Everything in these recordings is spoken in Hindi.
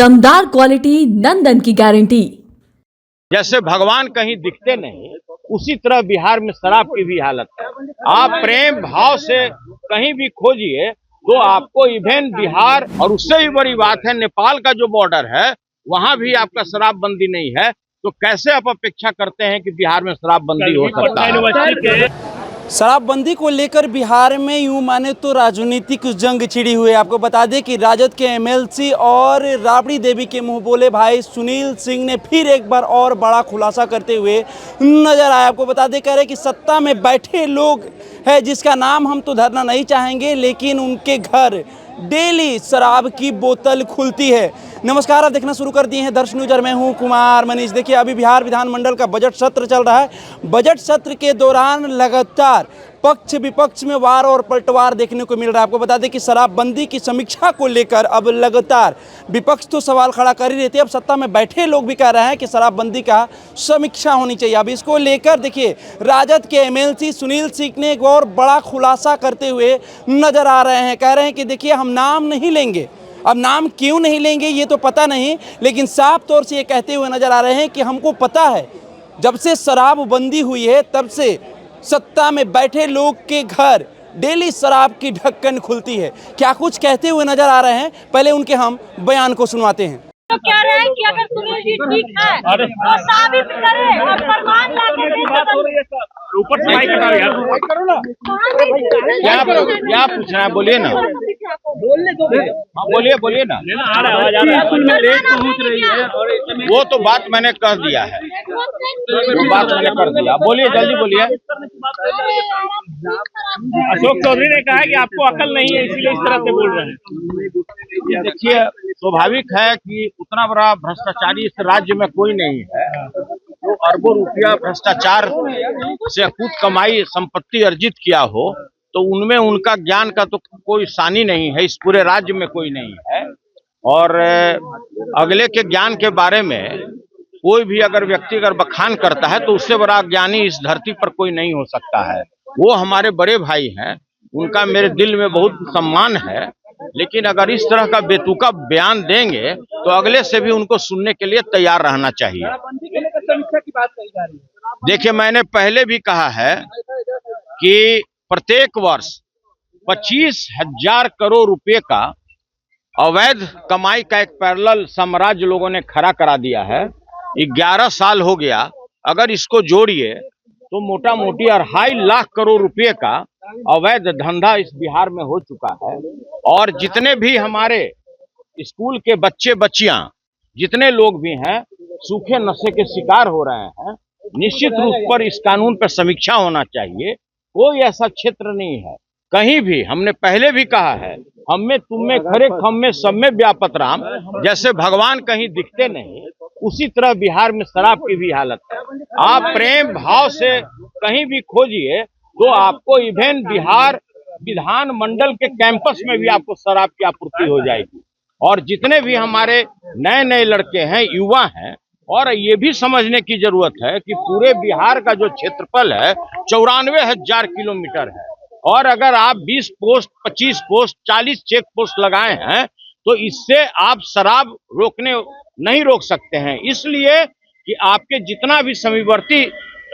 दमदार क्वालिटी नंदन की गारंटी। जैसे भगवान कहीं दिखते नहीं, उसी तरह बिहार में शराब की भी हालत है। आप प्रेम भाव से कहीं भी खोजिए तो आपको इवन बिहार, और उससे भी बड़ी बात है नेपाल का जो बॉर्डर है वहां भी आपका शराबबंदी नहीं है। तो कैसे आप अपेक्षा करते हैं कि बिहार में शराबबंदी हो सकता है? शराबबंदी को लेकर बिहार में यूं माने तो राजनीतिक जंग छिड़ी हुई है। आपको बता दें कि राजद के एमएलसी और राबड़ी देवी के मुंह बोले भाई सुनील सिंह ने फिर एक बार और बड़ा खुलासा करते हुए नजर आया। आपको बता दें, कह रहे कि सत्ता में बैठे लोग है जिसका नाम हम तो धरना नहीं चाहेंगे, लेकिन उनके घर डेली शराब की बोतल खुलती है। नमस्कार, आप देखना शुरू कर दिए हैं दर्श न्यूज और मैं हूं कुमार मनीष। देखिए, अभी बिहार विधानमंडल का बजट सत्र चल रहा है। बजट सत्र के दौरान लगातार पक्ष विपक्ष में वार और पलटवार देखने को मिल रहा है। आपको बता दें कि शराबबंदी की समीक्षा को लेकर अब लगातार विपक्ष तो सवाल खड़ा कर ही रहे थे, अब सत्ता में बैठे लोग भी कह रहे हैं कि शराबबंदी का समीक्षा होनी चाहिए। अब इसको लेकर देखिए, राजद के एमएलसी सुनील सिंह ने एक और बड़ा खुलासा करते हुए नजर आ रहे हैं। कह रहे हैं कि देखिए, हम नाम नहीं लेंगे। अब नाम क्यों नहीं लेंगे ये तो पता नहीं, लेकिन साफ तौर से ये कहते हुए नजर आ रहे हैं कि हमको पता है जब से शराबबंदी हुई है तब से सत्ता में बैठे लोग के घर डेली शराब की ढक्कन खुलती है। क्या कुछ कहते हुए नजर आ रहे हैं, पहले उनके हम बयान को सुनवाते हैं। तो कह रहे हैं कि अगर सुनील जी ठीक है तो साबित करें और प्रमाण लाके ऊपर से करो ना। क्या पूछना है, बोलिए ना। बोलिए ना। वो तो बात मैंने कह दिया है, वो बात मैंने कर दिया। बोलिए, जल्दी बोलिए। अशोक चौधरी ने कहा कि आपको अकल नहीं है, इसीलिए इस तरह से बोल रहे हैं। देखिए, स्वाभाविक है कि उतना बड़ा भ्रष्टाचारी इस राज्य में कोई नहीं है जो अरबों रुपया भ्रष्टाचार से अकूत कमाई संपत्ति अर्जित किया हो, तो उनमें उनका ज्ञान का तो कोई सानी नहीं है, इस पूरे राज्य में कोई नहीं है। और अगले के ज्ञान के बारे में कोई भी अगर व्यक्ति अगर बखान करता है तो उससे बड़ा ज्ञानी इस धरती पर कोई नहीं हो सकता है। वो हमारे बड़े भाई हैं, उनका मेरे दिल में बहुत सम्मान है, लेकिन अगर इस तरह का बेतुका बयान देंगे तो अगले से भी उनको सुनने के लिए तैयार रहना चाहिए। देखिए, मैंने पहले भी कहा है कि प्रत्येक वर्ष 25,000 करोड़ रुपए का अवैध कमाई का एक पैरेलल साम्राज्य लोगों ने खड़ा करा दिया है। 11 साल हो गया, अगर इसको जोड़िए तो मोटा मोटी 2.5 लाख करोड़ रुपए का अवैध धंधा इस बिहार में हो चुका है। और जितने भी हमारे स्कूल के बच्चे बच्चियां, जितने लोग भी हैं, सूखे नशे के शिकार हो रहे हैं। निश्चित रूप पर इस कानून पर समीक्षा होना चाहिए। कोई ऐसा क्षेत्र नहीं है कहीं भी, हमने पहले भी कहा है, हम में तुम में खरे खम में सब में व्यापत राम। जैसे भगवान कहीं दिखते नहीं, उसी तरह बिहार में शराब की भी हालत है। आप प्रेम भाव से कहीं भी खोजिए तो आपको इवन बिहार विधानमंडल के कैंपस में भी आपको शराब की आपूर्ति हो जाएगी। और जितने भी हमारे नए नए लड़के हैं, युवा हैं, और ये भी समझने की जरूरत है कि पूरे बिहार का जो क्षेत्रफल है 94,000 किलोमीटर है। और अगर आप 20 पोस्ट, 25 पोस्ट, 40 चेक पोस्ट लगाए हैं तो इससे आप शराब नहीं रोक सकते हैं। इसलिए कि आपके जितना भी समीपवर्ती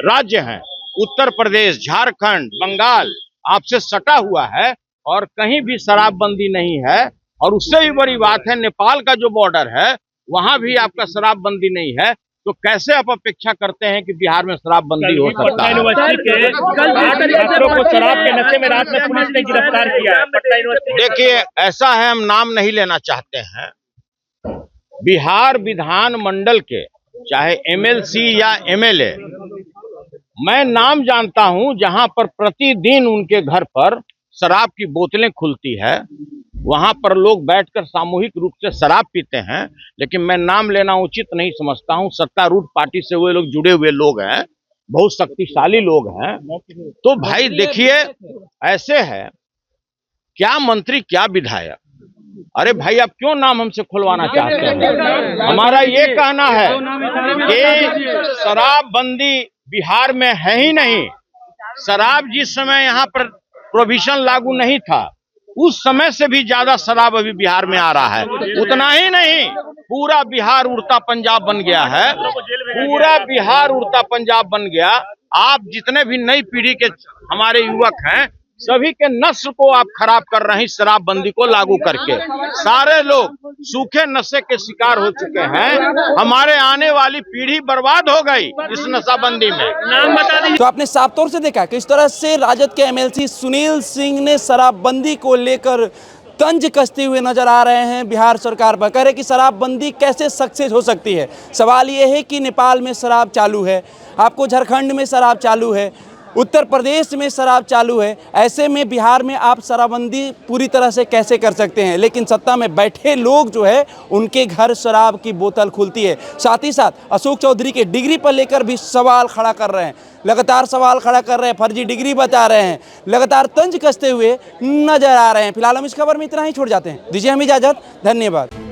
राज्य हैं, उत्तर प्रदेश, झारखंड, बंगाल, आपसे सटा हुआ है और कहीं भी शराबबंदी नहीं है। और उससे भी बड़ी बात है, नेपाल का जो बॉर्डर है वहां भी आपका शराबबंदी नहीं है। तो कैसे आप अपेक्षा करते हैं कि बिहार में शराबबंदी हो सकता है? छात्रों को शराब के नशे में रात में पुलिस ने गिरफ्तार किया है पटना यूनिवर्सिटी। देखिए, ऐसा है, हम नाम नहीं लेना चाहते हैं। बिहार विधानमंडल के चाहे एमएलसी या एमएलए, मैं नाम जानता हूं जहां पर प्रतिदिन उनके घर पर शराब की बोतलें खुलती है, वहां पर लोग बैठकर सामूहिक रूप से शराब पीते हैं। लेकिन मैं नाम लेना उचित नहीं समझता हूं। सत्तारूढ़ पार्टी से वे लोग जुड़े हुए लोग हैं, बहुत शक्तिशाली लोग हैं। तो भाई देखिए, ऐसे है, क्या मंत्री क्या विधायक। अरे भाई, आप क्यों नाम हमसे खुलवाना चाहते हैं? हमारा ये कहना है कि शराबबंदी बिहार में है ही नहीं। शराब जिस समय यहाँ पर प्रोहिबिशन लागू नहीं था, उस समय से भी ज्यादा शराब अभी बिहार में आ रहा है। उतना ही नहीं, पूरा बिहार उड़ता पंजाब बन गया है, पूरा बिहार उड़ता पंजाब बन गया। आप जितने भी नई पीढ़ी के हमारे युवक हैं, सभी के नस्ल को आप खराब कर रहे हैं शराबबंदी को लागू करके। सारे लोग सूखे नशे के शिकार हो चुके हैं। हमारे आने वाली पीढ़ी बर्बाद हो गई इस नशाबंदी में। नाम बता दीजिए। तो आपने साफ तौर से देखा किस तरह से राजद के एमएलसी सुनील सिंह ने शराबबंदी को लेकर तंज कसते हुए नजर आ रहे हैं बिहार सरकार पर। कह रहे कि शराबबंदी कैसे सक्सेस हो सकती है। सवाल यह है कि नेपाल में शराब चालू है, आपको झारखंड में शराब चालू है, उत्तर प्रदेश में शराब चालू है, ऐसे में बिहार में आप शराबबंदी पूरी तरह से कैसे कर सकते हैं। लेकिन सत्ता में बैठे लोग जो है उनके घर शराब की बोतल खुलती है। साथ ही साथ अशोक चौधरी के डिग्री पर लेकर भी सवाल खड़ा कर रहे हैं, लगातार सवाल खड़ा कर रहे हैं, फर्जी डिग्री बता रहे हैं, लगातार तंज कसते हुए नजर आ रहे हैं। फिलहाल हम इस खबर में इतना ही छोड़ जाते हैं। दीजिए हमें इजाजत, धन्यवाद।